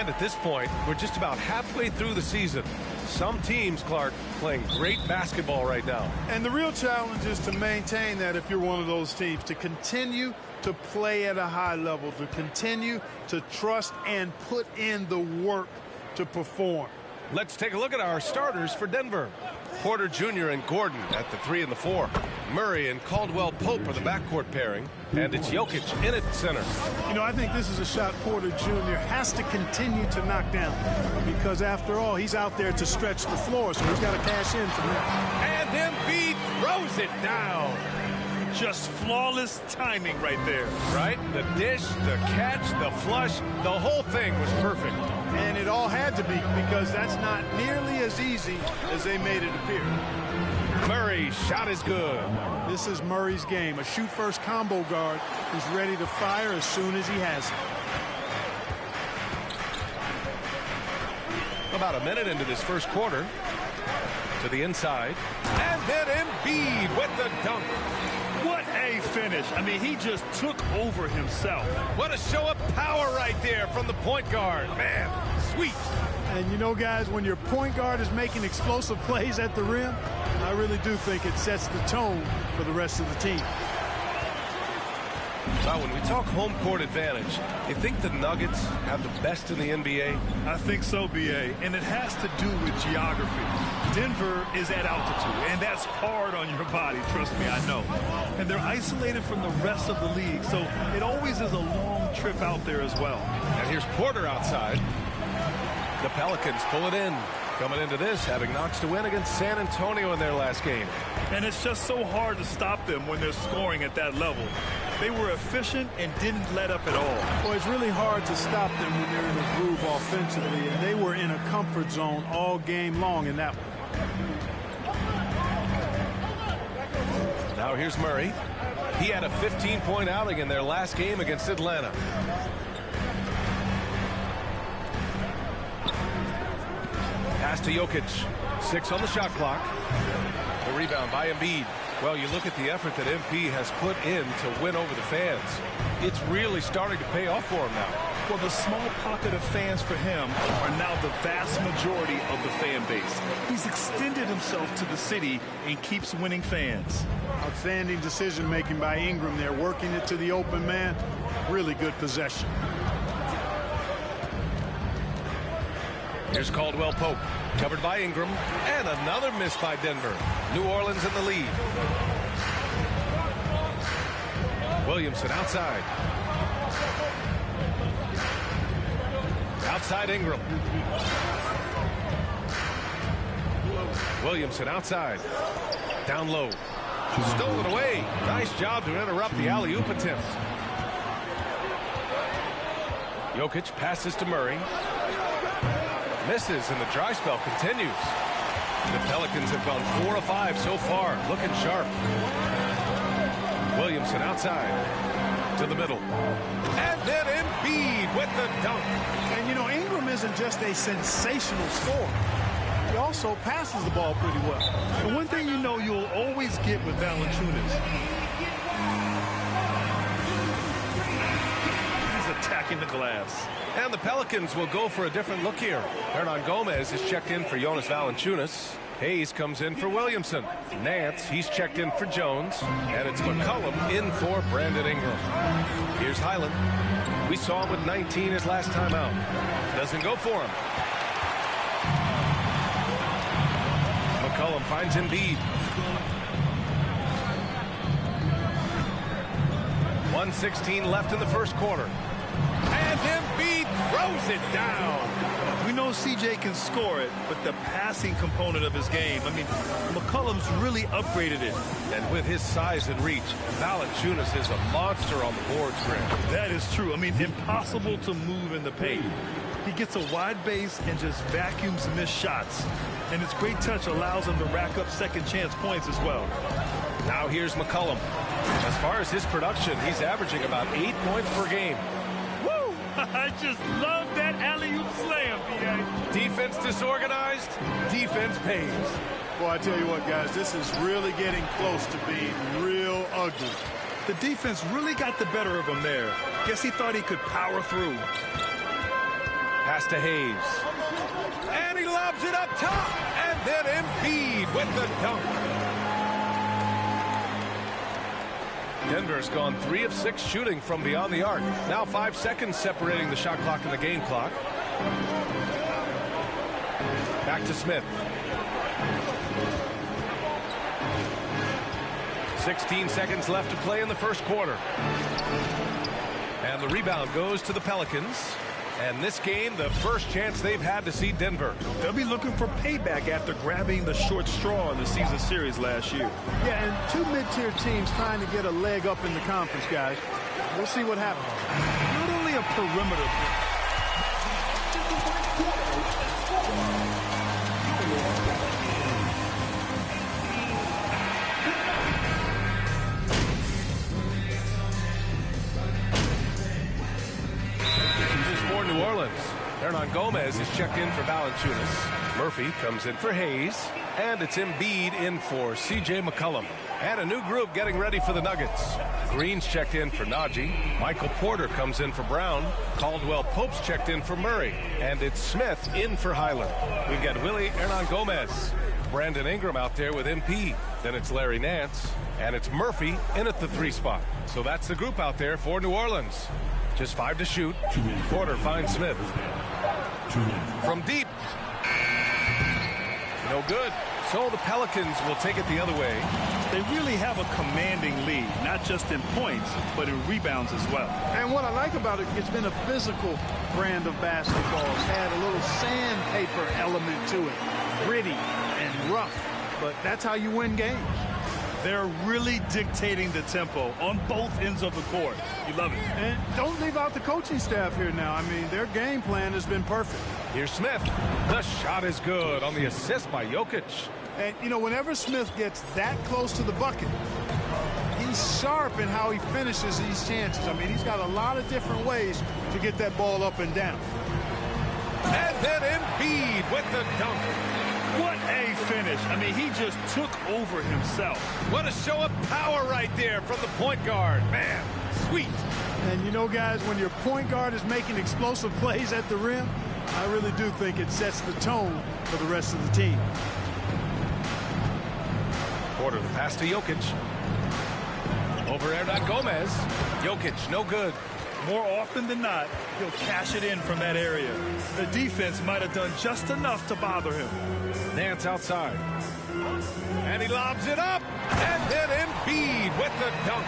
at this point, we're just about halfway through the season. Some teams, Clark, playing great basketball right now. And the real challenge is to maintain that if you're one of those teams, to continue to play at a high level, to continue to trust and put in the work to perform. Let's take a look at our starters for Denver. Porter Jr. and Gordon at the 3 and the 4. Murray and Caldwell Pope are the backcourt pairing. And it's Jokic in at center. You know, I think this is a shot Porter Jr. has to continue to knock down. Because after all, he's out there to stretch the floor, so he's got to cash in from that. And Embiid throws it down. Just flawless timing right there. Right? The dish, the catch, the flush, the whole thing was perfect. And it all had to be, because that's not nearly as easy as they made it appear. Murray's shot is good. This is Murray's game. A shoot-first combo guard who's ready to fire as soon as he has it. About a minute into this first quarter. To the inside. And then Embiid with the dunk. What a finish. I mean, he just took over himself. What a show of power right there from the point guard. Man, sweet. And you know, guys, when your point guard is making explosive plays at the rim, I really do think it sets the tone for the rest of the team. Well, when we talk home court advantage, you think the Nuggets have the best in the NBA? I think so, B.A., and it has to do with geography. Denver is at altitude, and that's hard on your body, trust me, I know. And they're isolated from the rest of the league, so it always is a long trip out there as well. And here's Porter outside. The Pelicans pull it in. Coming into this, having notched a win against San Antonio in their last game. And it's just so hard to stop them when they're scoring at that level. They were efficient and didn't let up at all. Well, it's really hard to stop them when they're in a groove offensively, and they were in a comfort zone all game long in that one. Now here's Murray. He had a 15-point outing in their last game against Atlanta. Pass to Jokic. 6 on the shot clock. The rebound by Embiid. Well, you look at the effort that MP has put in to win over the fans. It's really starting to pay off for him now. Well, the small pocket of fans for him are now the vast majority of the fan base. He's extended himself to the city and keeps winning fans. Outstanding decision-making by Ingram there, working it to the open man. Really good possession. Here's Caldwell Pope, covered by Ingram, and another miss by Denver. New Orleans in the lead. Williamson outside. Outside Ingram. Williamson outside. Down low. Stolen away. Nice job to interrupt the alley-oop attempt. Jokic passes to Murray. Misses, and the dry spell continues. The Pelicans have gone 4 of 5 so far, looking sharp. Williamson outside to the middle. And then Embiid with the dunk. And, you know, Ingram isn't just a sensational scorer. He also passes the ball pretty well. The one thing you know you'll always get with Valanciunas, he's attacking the glass. And the Pelicans will go for a different look here. Hernan Gomez is checked in for Jonas Valanciunas. Hayes comes in for Williamson. Nance, he's checked in for Jones. And it's McCollum in for Brandon Ingram. Here's Highland. We saw him with 19 his last time out. Doesn't go for him. McCollum finds Embiid. 1:16 left in the first quarter. And Embiid throws it down. We know CJ can score it, but the passing component of his game, I mean, McCollum's really upgraded it. And with his size and reach, Valanciunas is a monster on the boards, Grant. That is true. I mean, impossible to move in the paint. He gets a wide base and just vacuums missed shots. And his great touch allows him to rack up second chance points as well. Now here's McCollum. As far as his production, he's averaging about 8 points per game. Woo! I just love that alley-oop slam, B.A. Defense disorganized, defense pays. Well, I tell you what, guys, this is really getting close to being real ugly. The defense really got the better of him there. Guess he thought he could power through. Pass to Hayes. And he lobs it up top. And then Embiid with the dunk. Denver's gone 3 of 6 shooting from beyond the arc. Now 5 seconds separating the shot clock and the game clock. Back to Smith. 16 seconds left to play in the first quarter. And the rebound goes to the Pelicans. And this game, the first chance they've had to see Denver. They'll be looking for payback after grabbing the short straw in the season series last year. Yeah, and 2 mid-tier teams trying to get a leg up in the conference, guys. We'll see what happens. Not only a perimeter. New Orleans. Hernan Gomez is checked in for Valanciunas. Murphy comes in for Hayes. And it's Embiid in for C.J. McCollum. And a new group getting ready for the Nuggets. Green's checked in for Najee. Michael Porter comes in for Brown. Caldwell Pope's checked in for Murray. And it's Smith in for Highland. We've got Willie Hernan Gomez. Brandon Ingram out there with MP. Then it's Larry Nance. And it's Murphy in at the 3 spot. So that's the group out there for New Orleans. Just 5 to shoot. Porter finds Smith. From deep. No good. So the Pelicans will take it the other way. They really have a commanding lead, not just in points, but in rebounds as well. And what I like about it, it's been a physical brand of basketball. It's had a little sandpaper element to it. Gritty and rough. But that's how you win games. They're really dictating the tempo on both ends of the court. You love it. And don't leave out the coaching staff here now. I mean, their game plan has been perfect. Here's Smith. The shot is good on the assist by Jokic. And, you know, whenever Smith gets that close to the bucket, he's sharp in how he finishes these chances. I mean, he's got a lot of different ways to get that ball up and down. And then Embiid with the dunk. What a finish. I mean, he just took over himself. What a show of power right there from the point guard. Man, sweet. And you know, guys, when your point guard is making explosive plays at the rim, I really do think it sets the tone for the rest of the team. Porter, the pass to Jokic. Over Hernan Gomez. Jokic, no good. More often than not, he'll cash it in from that area. The defense might have done just enough to bother him. Nance outside. And he lobs it up. And then Embiid with the dunk.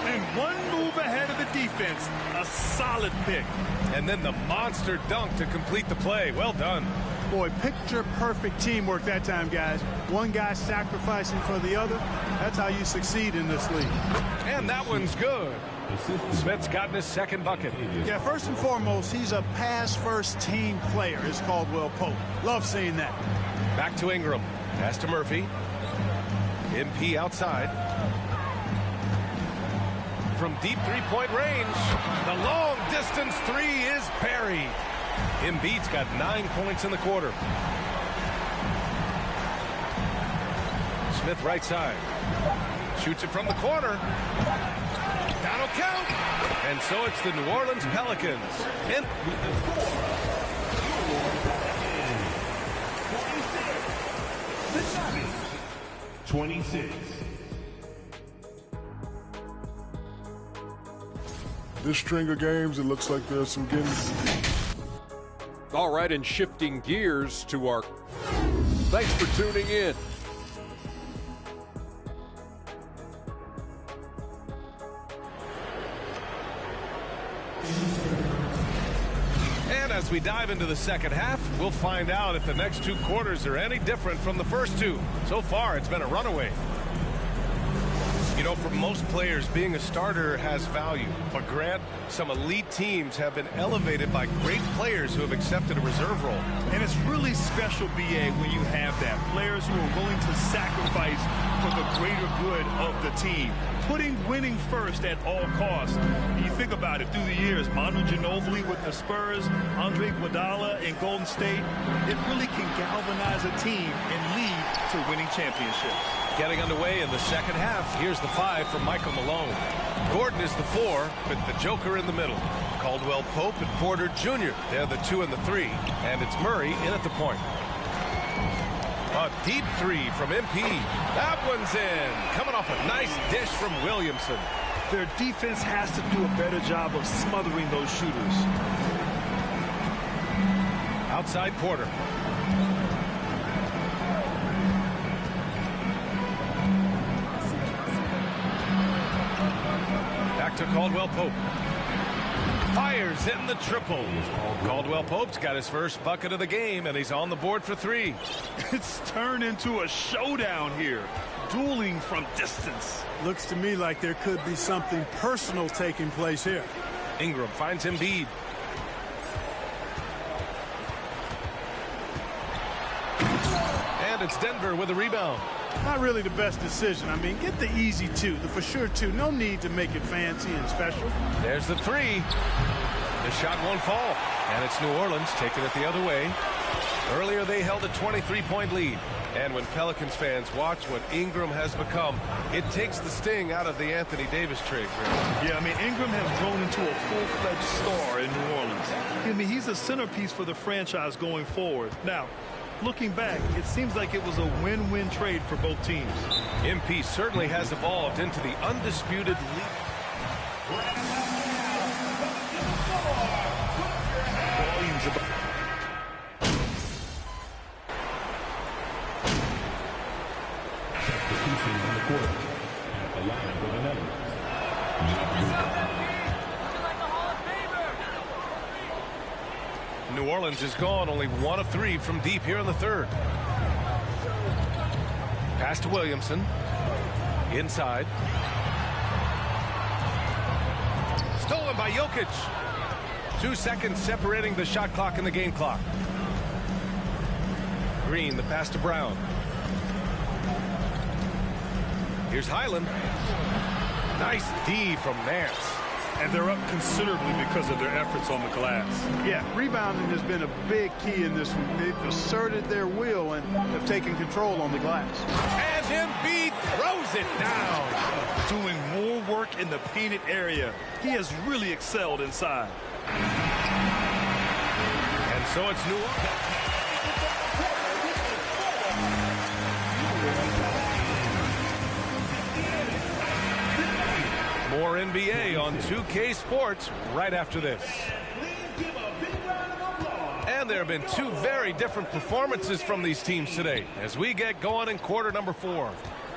And one move ahead of the defense. A solid pick. And then the monster dunk to complete the play. Well done. Boy, picture-perfect teamwork that time, guys. One guy sacrificing for the other. That's how you succeed in this league. And that one's good. Smith's gotten his second bucket. Yeah, first and foremost, he's a pass-first team player, is Caldwell Pope. Love seeing that. Back to Ingram. Pass to Murphy. MP outside. From deep three-point range, the long-distance 3 is buried. Embiid's got 9 points in the quarter. Smith right side. Shoots it from the corner. That'll count. And so it's the New Orleans Pelicans. And 26. This string of games, it looks like there's some getting. All right, and shifting gears to our... Thanks for tuning in. And as we dive into the second half, we'll find out if the next 2 quarters are any different from the first 2. So far, it's been a runaway. You know, for most players, being a starter has value. But Grant, some elite teams have been elevated by great players who have accepted a reserve role. And it's really special, B.A., when you have that. Players who are willing to sacrifice for the greater good of the team. Putting winning first at all costs. You think about it through the years. Manu Ginobili with the Spurs, Andre Iguodala in Golden State. It really can galvanize a team and lead to winning championships. Getting underway in the second half. Here's the 5 from Michael Malone. Gordon is the 4 with the Joker in the middle. Caldwell Pope and Porter Jr. They're the 2 and the 3. And it's Murray in at the point. A deep 3 from MP. That one's in. Coming off a nice dish from Williamson. Their defense has to do a better job of smothering those shooters. Outside Porter. Back to Caldwell Pope. Fires in the triple. Caldwell Pope's got his first bucket of the game, and he's on the board for 3. It's turned into a showdown here. Dueling from distance. Looks to me like there could be something personal taking place here. Ingram finds Embiid. And it's Denver with a rebound. Not really the best decision. I mean, get the easy 2, the for sure 2. No need to make it fancy and special. There's the 3. The shot won't fall. And it's New Orleans taking it the other way. Earlier they held a 23-point lead. And when Pelicans fans watch what Ingram has become, it takes the sting out of the Anthony Davis trade. Yeah, I mean, Ingram has grown into a full-fledged star in New Orleans. I mean, he's a centerpiece for the franchise going forward. Now, looking back, it seems like it was a win-win trade for both teams. MP certainly has evolved into the undisputed leader. Substitution on the court. At the line for the Netherlands. New Orleans is gone, only 1 of 3 from deep here in the third. Pass to Williamson. Inside. Stolen by Jokic. 2 seconds separating the shot clock and the game clock. Green, the pass to Brown. Here's Highland. Nice D from Nance. And they're up considerably because of their efforts on the glass. Yeah, rebounding has been a big key in this one. They've asserted their will and have taken control on the glass. And Embiid throws it down. Doing more work in the painted area. He has really excelled inside. And so it's New Orleans. More NBA on 2K Sports right after this. And there have been 2 very different performances from these teams today as we get going in quarter number 4.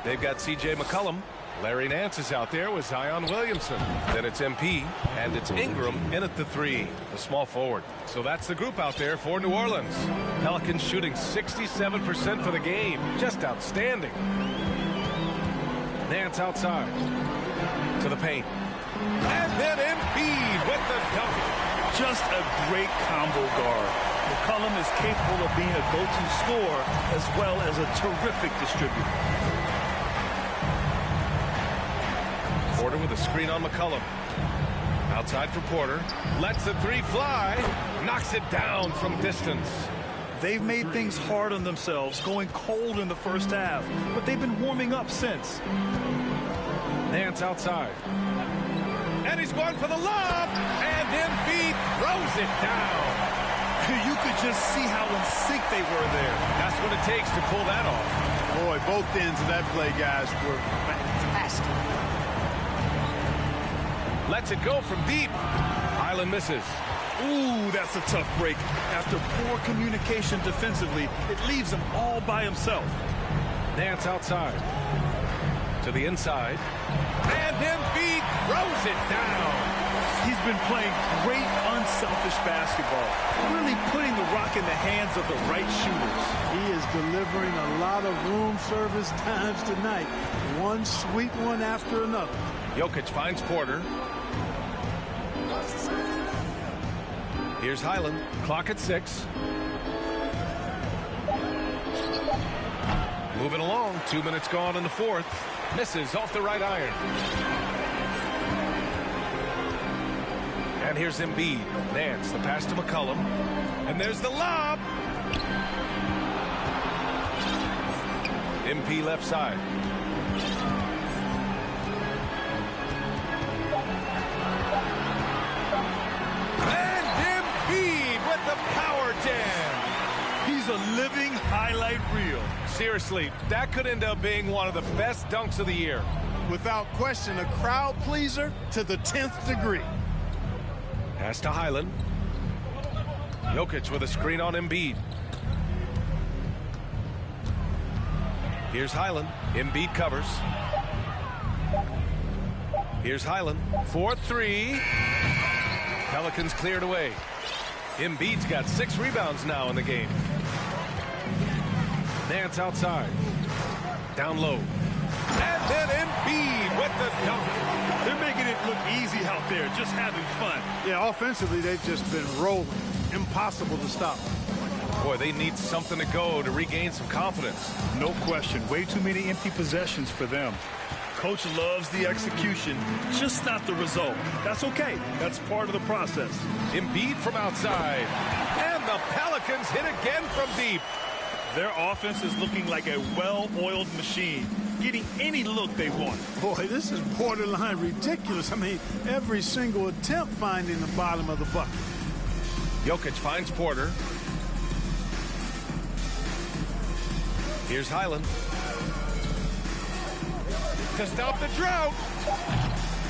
They've got C.J. McCollum. Larry Nance is out there with Zion Williamson. Then it's MP, and it's Ingram in at the 3, the small forward. So that's the group out there for New Orleans. Pelicans shooting 67% for the game. Just outstanding. Nance outside. To the paint. And then Embiid with the dunk. Just a great combo guard. McCollum is capable of being a go-to scorer as well as a terrific distributor. Porter with a screen on McCollum. Outside for Porter. Lets the 3 fly. Knocks it down from distance. They've made things hard on themselves, going cold in the first half, but they've been warming up since. Nance outside. And he's going for the lob. And Embiid throws it down. You could just see how in sync they were there. That's what it takes to pull that off. Boy, both ends of that play, guys, were fantastic. Lets it go from deep. Highland misses. Ooh, that's a tough break. After poor communication defensively, it leaves him all by himself. Nance outside. To the inside. And Embiid throws it down. He's been playing great, unselfish basketball. Really putting the rock in the hands of the right shooters. He is delivering a lot of room service times tonight. One sweet one after another. Jokic finds Porter. Here's Highland. Clock at 6. Moving along. 2 minutes gone in the fourth. Misses off the right iron. And here's Embiid. Nance, the pass to McCollum. And there's the lob. MP left side. He's a living highlight reel. Seriously, that could end up being one of the best dunks of the year. Without question, a crowd pleaser to the 10th degree. Pass to Highland. Jokic with a screen on Embiid. Here's Highland. Embiid covers. Here's Highland. 4-3. Pelicans cleared away. Embiid's got 6 rebounds now in the game. Nance outside. Down low. And then Embiid with the dunk. They're making it look easy out there, just having fun. Yeah, offensively, they've just been rolling. Impossible to stop. Boy, they need something to go to regain some confidence. No question. Way too many empty possessions for them. Coach loves the execution, just not the result. That's okay. That's part of the process. Embiid from outside. And the Pelicans hit again from deep. Their offense is looking like a well-oiled machine, getting any look they want. Boy, this is borderline ridiculous. I mean, every single attempt finding the bottom of the bucket. Jokic finds Porter. Here's Highland. To stop the drought.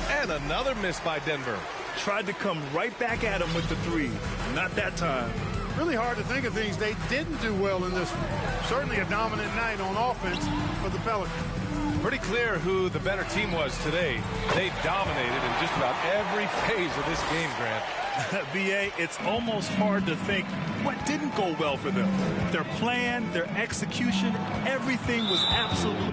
And another miss by Denver. Tried to come right back at him with the three. Not that time. Really hard to think of things they didn't do well in this one. Certainly a dominant night on offense for the Pelicans. Pretty clear who the better team was today. They dominated in just about every phase of this game, Grant. B.A., it's almost hard to think what didn't go well for them. Their plan, their execution, everything was absolutely